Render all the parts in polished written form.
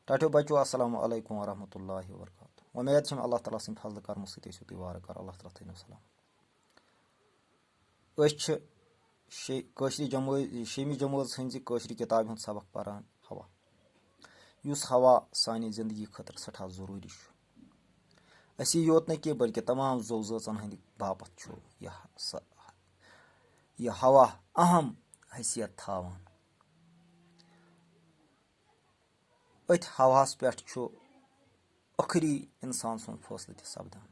टाठियो बच्चो अस्सलाम वालेकुम वरहमतुल्लाहि वबरकातुहू। उम्मीद छम अल्लाह ताला सिंद फजल करम सत ऐसो तुम वार कर अल्लाह ताला थैनो सलाम। शेमी जमोज हंज कशरी किताब हूँ सबक पारान हवा युस हवा सानी जिंदगी खतर सठा जरूरी असी योत न कि बल्कि तमाम जव जन हंद बापत यह हवा अहम हैसियत थावान। अथ हवास पे अखरी इंसान सुन फैसले तह सपदान।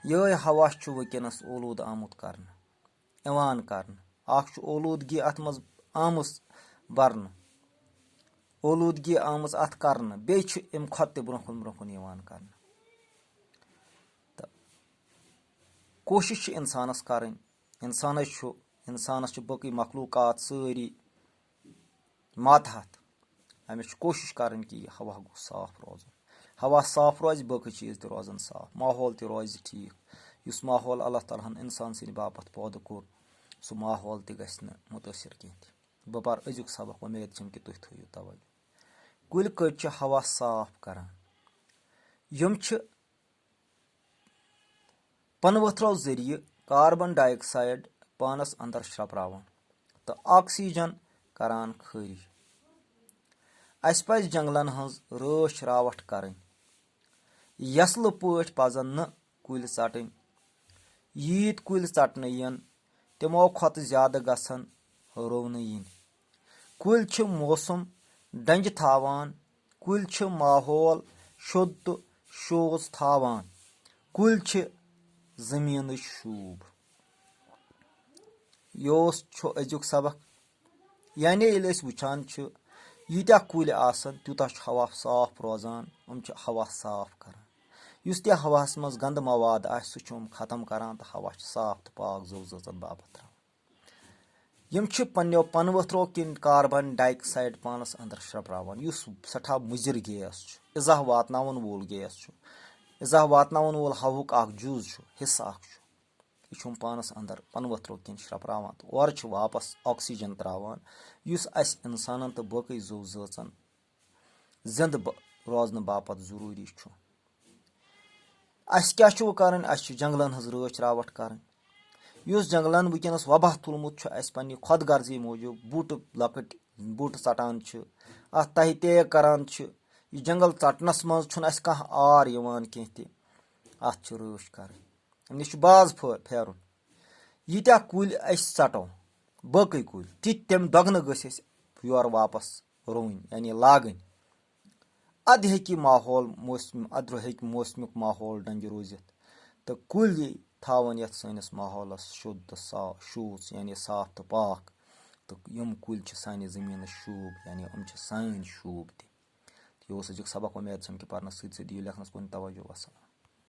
ये हवा वनकस ओलूद आमुत कर ओलूदगी अत मज आम बरन ओलूदगी आम अत कर बे खुद ब्रोन कर कोशिश इंसानस कर इंसानस बकी मखलूकात सारी मातहत अमिस कोशिश कर कि यह हवा गो साफ रोज हवा साफ रोज बकी चीज़ तह रोजन साफ माहौल तह रोज ठीक युस माहौल अल्लाह ताला इंसान सद बापत पौद कोर सह माहौल तह गि मुतासर कह बह पर अजुक सबक उम्मीद छम कि तुम थो तवज्जो। कुल कट हवा साफ करान यम पन वथरो जरिए कार्बन डाइऑक्साइड पानस अंदर श्रपरावान तो ऑक्सीजन करान खारिज। अस पज जंगलन हज रच रावट कर यसल पट पजन न कुल षटन यीत कुल षटन यन तमो खत ज्यादा गसन रोवन इन कुल मौसम डंज थावान कुल माहौल शुद्ध तो शोज थावान कुल जमीन शूब। योस अजुक सबक यानी ये वुचान यीत्या कुल आसन तूता हवा साफ रोजान हवा साफ करान युस तह हवास मज गंद मवाद सह खत्म करान तो हवा साफ तो पाक जव जन बापत यम पन्नो पन वथरो किन कार्बन डाइऑक्साइड पानस अंदर श्रपरावान युस सठा मुजिर गैस इज़ा वातनावन वोल गैस इज़ा वातनावन वोल हवुक जुज हिस्सा यह पानस अंदर पन वथरो किन श्रपरावान तो और वापस ऑक्सीजन त्रावान युस अस इंसान तो बकई जव जन जिंद रोजन बापत जरूरी अस क्या कर जंगलन हज रच रावट कर युस जंगलन वनकस वबा तुलमुत पन्ने खुद गर्जी मूजूब बूट लकट बूट षटान अत तह तेग करान यह जंगल षटनस मज कह आर कह अत रच कर नश बाज फेरुन यीत्या कुल षटो बकई कुल तम दोगन गस योर वापस रुवन यानी लागन अद हेकि माहौल मौसम अद मौसमुक माहौल डंज रोजित तो कुल थावन यथ सैनिस माहौलस शुद्ध साफ शूस यानी साफ तो पाक तो यम कुल सानि जमीन शूब यानी यम सान शूब तह। यह अजुक सबक उम्मीद छम कि पर्नस सत दियो लेखनस कुन तवज्जो। वसलाम।